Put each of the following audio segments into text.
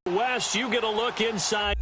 West, you get a look inside.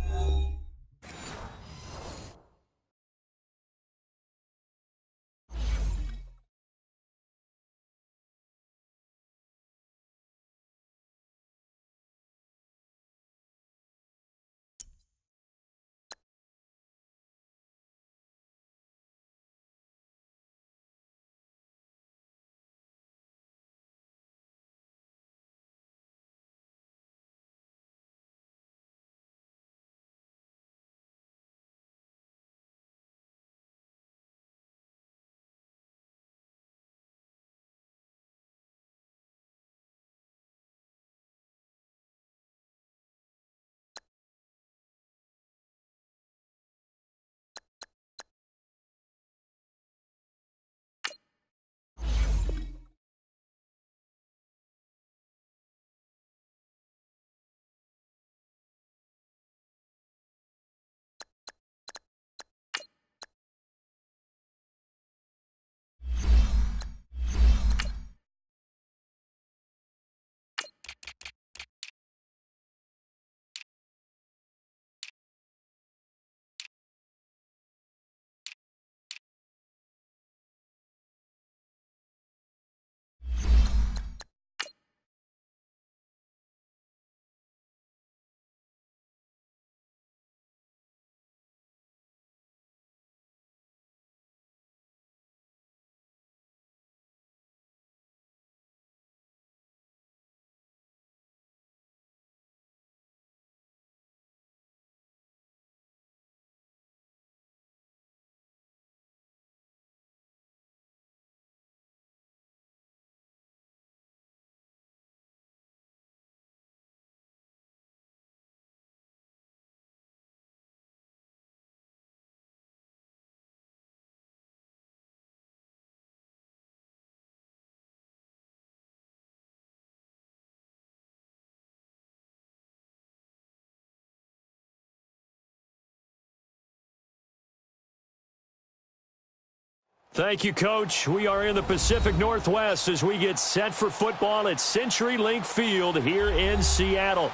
Thank you, Coach. We are in the Pacific Northwest as we get set for football at CenturyLink Field here in Seattle.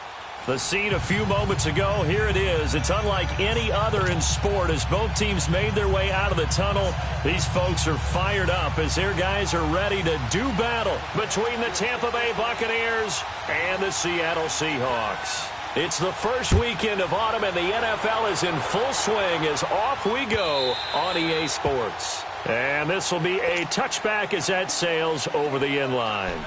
The scene a few moments ago, here it is. It's unlike any other in sport as both teams made their way out of the tunnel. These folks are fired up as their guys are ready to do battle between the Tampa Bay Buccaneers and the Seattle Seahawks. It's the first weekend of autumn and the NFL is in full swing as off we go on EA Sports. And this will be a touchback as that sails over the end line.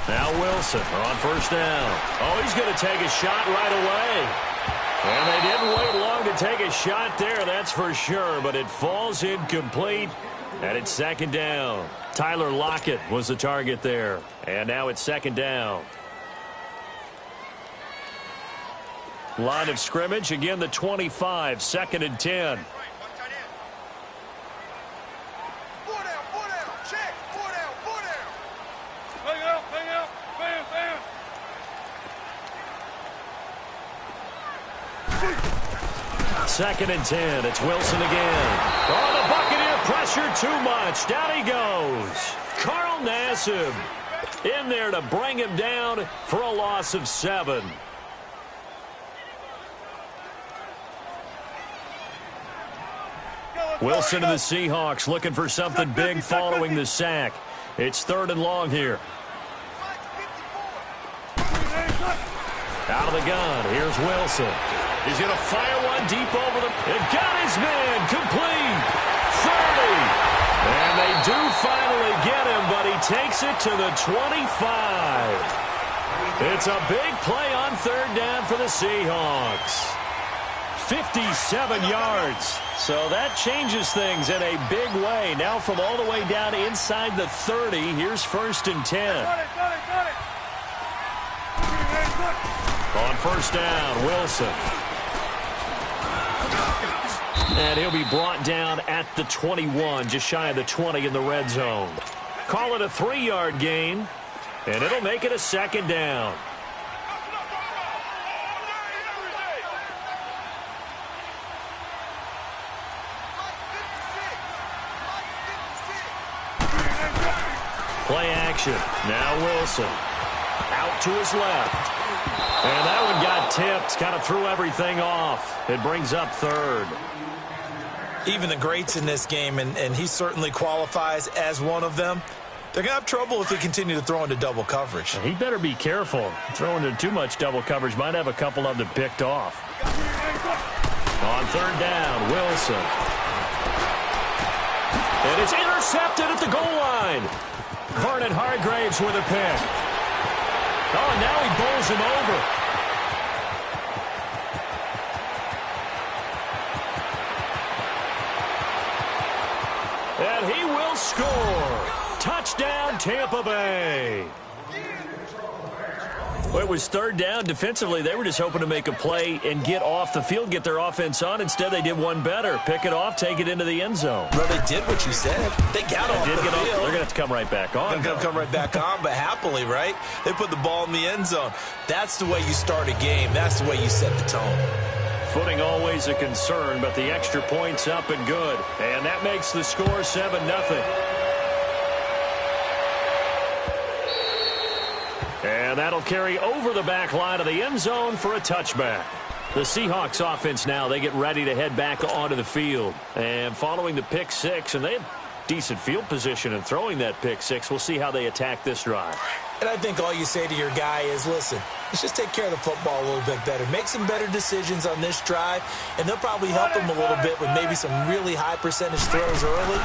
Now Wilson on first down. Oh, he's going to take a shot right away. And they didn't wait long to take a shot there, that's for sure. But it falls incomplete, and it's second down. Tyler Lockett was the target there. And now it's second down. Line of scrimmage, again the 25, second and 10. Second and 10. It's Wilson again. Oh, the Buccaneer pressure too much. Down he goes. Carl Nassib in there to bring him down for a loss of 7. Wilson and the Seahawks looking for something big following the sack. It's third and long here. Out of the gun. Here's Wilson. He's going to fire one deep over the... It got his man complete. 30. And they do finally get him, but he takes it to the 25. It's a big play on third down for the Seahawks. 57 yards. So that changes things in a big way. Now from all the way down inside the 30, here's first and 10. On first down, Wilson. And he'll be brought down at the 21, just shy of the 20 in the red zone. Call it a 3-yard gain, and it'll make it a second down. Play action. Now Wilson. Out to his left. And that one got tipped, kind of threw everything off. It brings up third. Even the greats in this game, and he certainly qualifies as one of them, they're going to have trouble if they continue to throw into double coverage. He better be careful. Throwing into too much double coverage might have a couple of them picked off. On third down, Wilson. And it's intercepted at the goal line. Vernon Hargraves with a pick. Oh, and now he bowls him over. And he will score. Touchdown, Tampa Bay. Well, it was third down. Defensively, they were just hoping to make a play and get off the field, get their offense on. Instead, they did one better. Pick it off, take it into the end zone. Well, they did what you said. They got off the field. They're going to have to come right back on. They're going to come right back on, but happily, right? They put the ball in the end zone. That's the way you start a game. That's the way you set the tone. Footing always a concern, but the extra point's up and good. And that makes the score 7-0. And that'll carry over the back line of the end zone for a touchback. The Seahawks offense now, they get ready to head back onto the field. And following the pick six, and they have decent field position in throwing that pick six, we'll see how they attack this drive. And I think all you say to your guy is, listen, let's just take care of the football a little bit better. Make some better decisions on this drive, and they'll probably help him a little bit with maybe some really high percentage throws early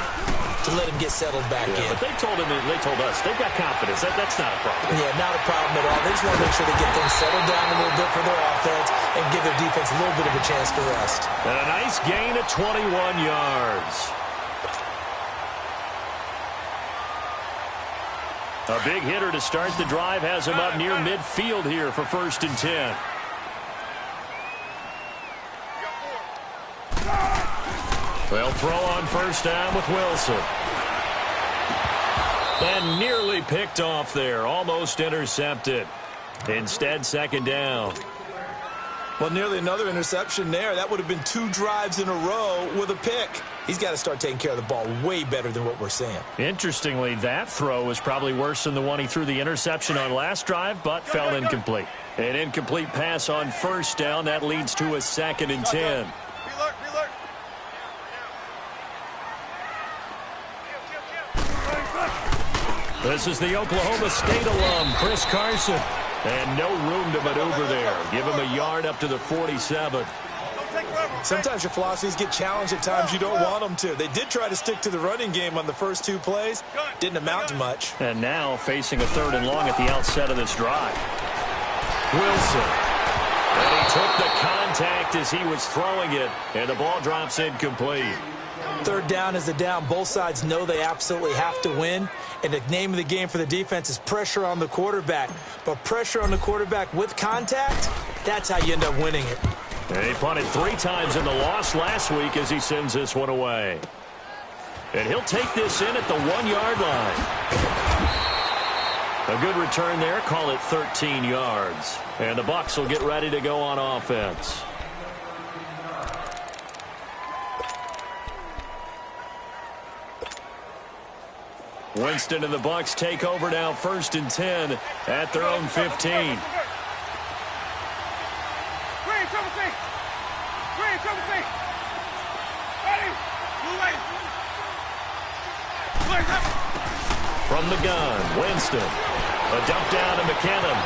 to let him get settled back in. But they told us, they've got confidence. That's not a problem. Yeah, not a problem at all. They just want to make sure they get things settled down a little bit for their offense and give their defense a little bit of a chance to rest. And a nice gain of 21 yards. A big hitter to start the drive has him up near midfield here for first and 10. They'll throw on first down with Wilson. And nearly picked off there. Almost intercepted. Instead, second down. Well, nearly another interception there. That would have been 2 drives in a row with a pick. He's got to start taking care of the ball way better than what we're seeing. Interestingly, that throw was probably worse than the one he threw the interception on last drive, but fell incomplete. An incomplete pass on first down. That leads to a 2nd and 10. This is the Oklahoma State alum, Chris Carson. And no room to maneuver there. Give him a yard up to the 47. Sometimes your philosophies get challenged at times you don't want them to. They did try to stick to the running game on the first 2 plays. Didn't amount to much. And now facing a 3rd and long at the outset of this drive. Wilson. And he took the contact as he was throwing it. And the ball drops incomplete. 3rd down is the down. Both sides know they absolutely have to win. And the name of the game for the defense is pressure on the quarterback. But pressure on the quarterback with contact, that's how you end up winning it. And he punted 3 times in the loss last week as he sends this one away. And he'll take this in at the 1-yard line. A good return there. Call it 13 yards. And the Bucs will get ready to go on offense. Winston and the Bucs take over now, 1st and 10 at their own 15. From the gun, Winston. A dump down to McKinnon.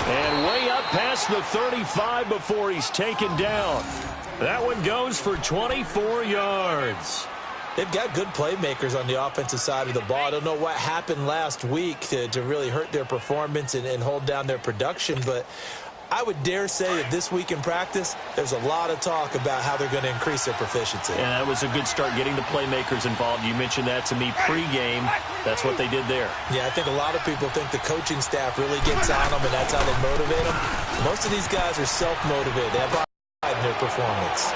And way up past the 35 before he's taken down. That one goes for 24 yards. They've got good playmakers on the offensive side of the ball. I don't know what happened last week to really hurt their performance and hold down their production, but I would dare say that this week in practice, there's a lot of talk about how they're going to increase their proficiency. Yeah, that was a good start getting the playmakers involved. You mentioned that to me pregame. That's what they did there. Yeah, I think a lot of people think the coaching staff really gets on them, and that's how they motivate them. Most of these guys are self-motivated. They have pride in their performance.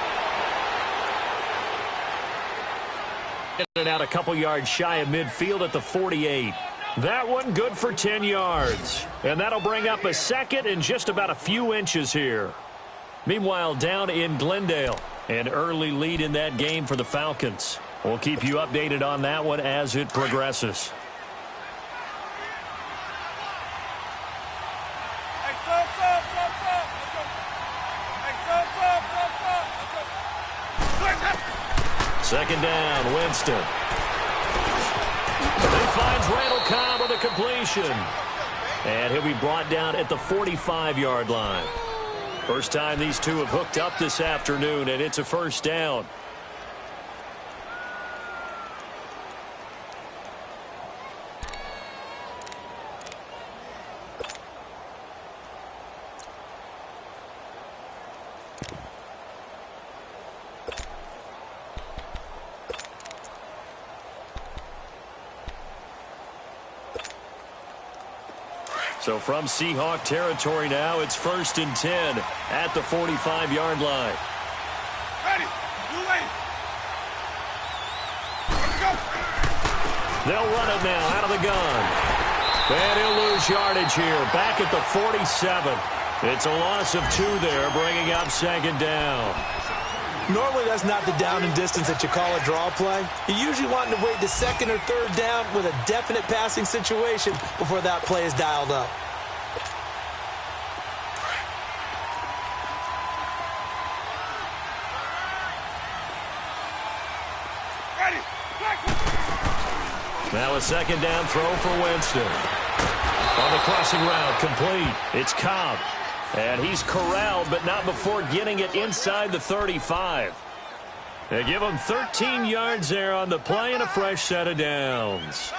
In and out a couple yards shy of midfield at the 48. That one good for 10 yards. And that'll bring up a 2nd and just about a few inches here. Meanwhile, down in Glendale, an early lead in that game for the Falcons. We'll keep you updated on that one as it progresses. Second down, Winston. He finds Randall Cobb with a completion. And he'll be brought down at the 45-yard line. First time these two have hooked up this afternoon, and it's a first down. So from Seahawk territory now, it's 1st and 10 at the 45-yard line. Ready. Blue lane. Go. They'll run it now out of the gun. And he'll lose yardage here. Back at the 47. It's a loss of 2 there, bringing up 2nd down. Normally, that's not the down and distance that you call a draw play. You're usually wanting to wait to 2nd or 3rd down with a definite passing situation before that play is dialed up. Ready. Now a 2nd down throw for Winston. On the crossing route, complete. It's Cobb. And he's corralled, but not before getting it inside the 35. They give him 13 yards there on the play and a fresh set of downs.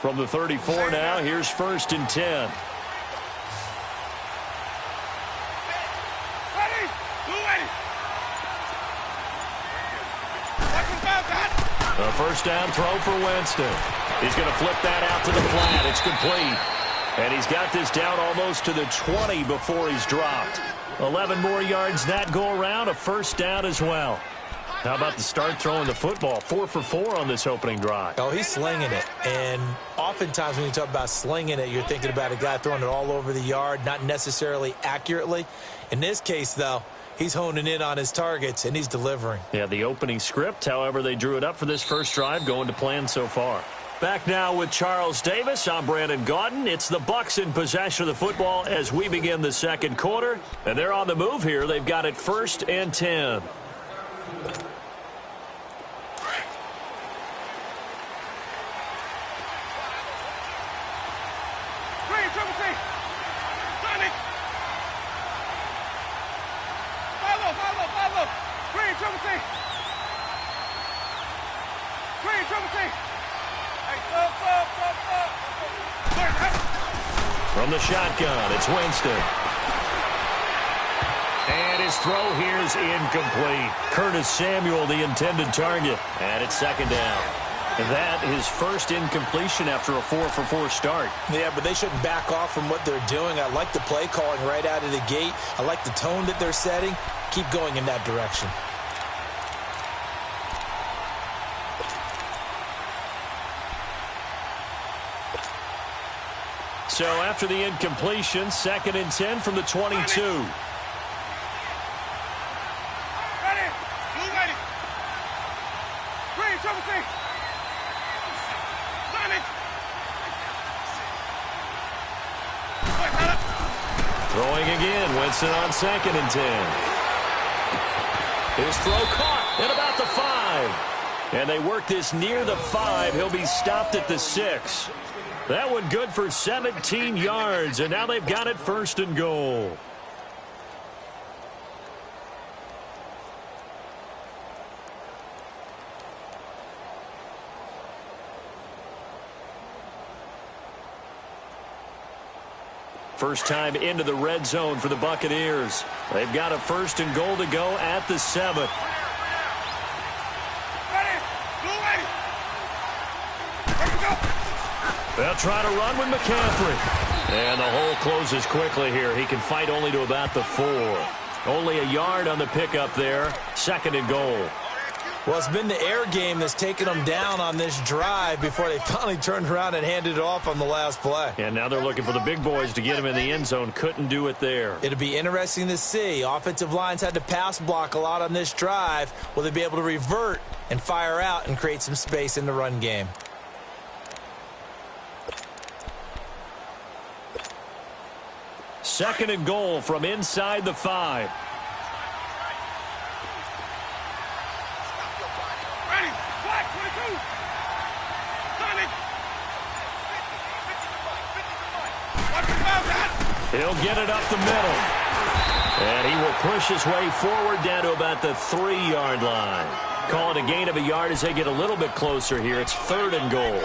From the 34 now, here's 1st and 10. A first down throw for Winston. He's going to flip that out to the flat. It's complete. And he's got this down almost to the 20 before he's dropped. 11 more yards that go around, a first down as well. How about the start throwing the football? 4 for 4 on this opening drive. Oh, he's slinging it. And oftentimes when you talk about slinging it, you're thinking about a guy throwing it all over the yard, not necessarily accurately. In this case, though, he's honing in on his targets, and he's delivering. Yeah, the opening script, however, they drew it up for this first drive, going to plan so far. Back now with Charles Davis. I'm Brandon Gaudin. It's the Bucs in possession of the football as we begin the second quarter. And they're on the move here. They've got it 1st and 10. From the shotgun, it's Winston. And his throw here is incomplete. Curtis Samuel, the intended target. And it's second down. That is first incompletion after a 4 for 4 start. Yeah, but they shouldn't back off from what they're doing. I like the play calling right out of the gate. I like the tone that they're setting. Keep going in that direction. So after the incompletion, 2nd and 10 from the 22. Ready. Blue ready. Green, triple C. Sonic. Throwing again. Winston on 2nd and 10. His throw caught at about the 5. And they work this near the 5. He'll be stopped at the 6. That one good for 17 yards, and now they've got it 1st and goal. First time into the red zone for the Buccaneers. They've got a 1st and goal to go at the 7. They'll try to run with McCaffrey. And the hole closes quickly here. He can fight only to about the 4. Only a yard on the pickup there. 2nd and goal. Well, it's been the air game that's taken them down on this drive before they finally turned around and handed it off on the last play. And now they're looking for the big boys to get him in the end zone. Couldn't do it there. It'll be interesting to see. Offensive lines had to pass block a lot on this drive. Will they be able to revert and fire out and create some space in the run game? Second and goal from inside the 5. Ready. Black 22. Sonic. Watch the foul, Dad. He'll get it up the middle. And he will push his way forward down to about the 3-yard line. Call it a gain of a yard as they get a little bit closer here. It's 3rd and goal.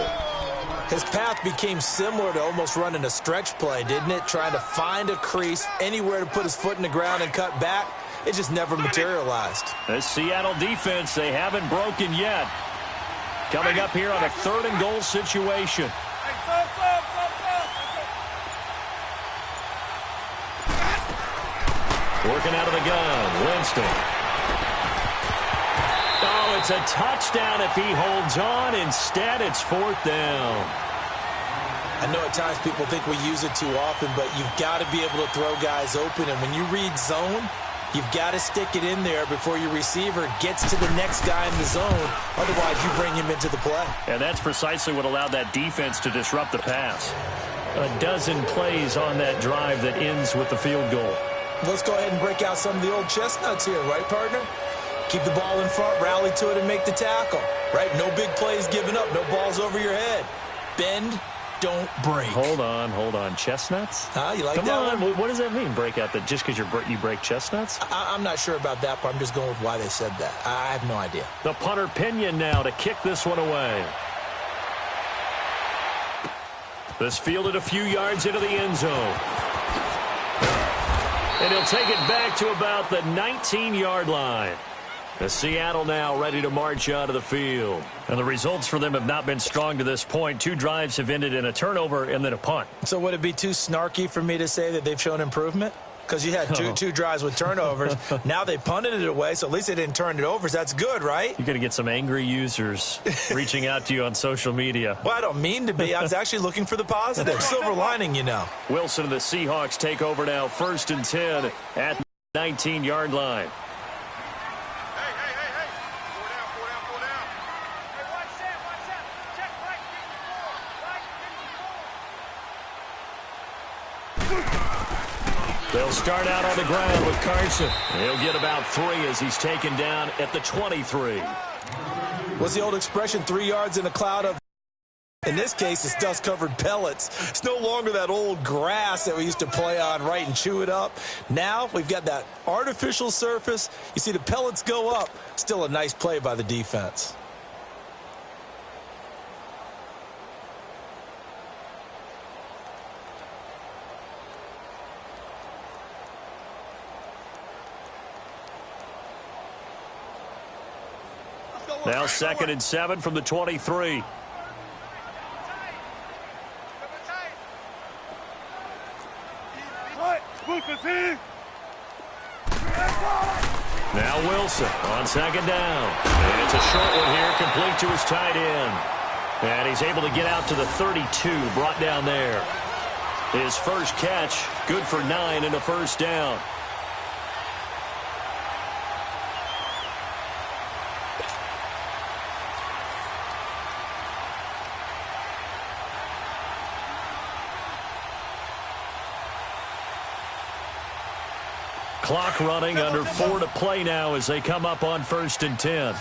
His path became similar to almost running a stretch play, didn't it? Trying to find a crease, anywhere to put his foot in the ground and cut back. It just never materialized. This Seattle defense, they haven't broken yet. Coming up here on a 3rd and goal situation. Working out of the gun, Winston. Oh, it's a touchdown if he holds on. Instead, it's 4th down. I know at times people think we use it too often, but you've got to be able to throw guys open. And when you read zone, you've got to stick it in there before your receiver gets to the next guy in the zone. Otherwise, you bring him into the play. And that's precisely what allowed that defense to disrupt the pass. A dozen plays on that drive that ends with the field goal. Let's go ahead and break out some of the old chestnuts here, right, partner? Keep the ball in front, rally to it, and make the tackle. Right? No big plays given up. No balls over your head. Bend, don't break. Hold on. Chestnuts? You like Come that on. one? What does that mean, break out? That just because you break chestnuts? I'm not sure about that, but I'm just going with why they said that. I have no idea. The punter Pinion now to kick this one away. This fielded a few yards into the end zone. And he'll take it back to about the 19-yard line. The Seattle now ready to march out of the field. And the results for them have not been strong to this point. 2 drives have ended in a turnover and then a punt. So would it be too snarky for me to say that they've shown improvement? Because you had two drives with turnovers. Now they punted it away, so at least they didn't turn it over. So that's good, right? You're going to get some angry users reaching out to you on social media. Well, I don't mean to be. I was actually looking for the positive. Silver lining, you know. Wilson and the Seahawks take over now, 1st and 10 at 19-yard line. They'll start out on the ground with Carson. He'll get about 3 as he's taken down at the 23. What's the old expression, 3 yards in a cloud of... In this case, it's dust-covered pellets. It's no longer that old grass that we used to play on, right, and chew it up. Now we've got that artificial surface. You see the pellets go up. Still a nice play by the defense. Now 2nd and 7 from the 23. Now Wilson on 2nd down. And it's a short one here, complete to his tight end. And he's able to get out to the 32, brought down there. His first catch, good for 9 and a first down. Clock running, under 4 to play now as they come up on 1st and 10.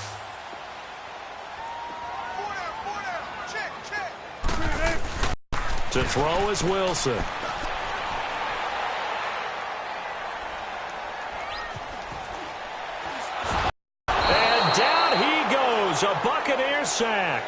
To throw is Wilson. And down he goes, a Buccaneer sack.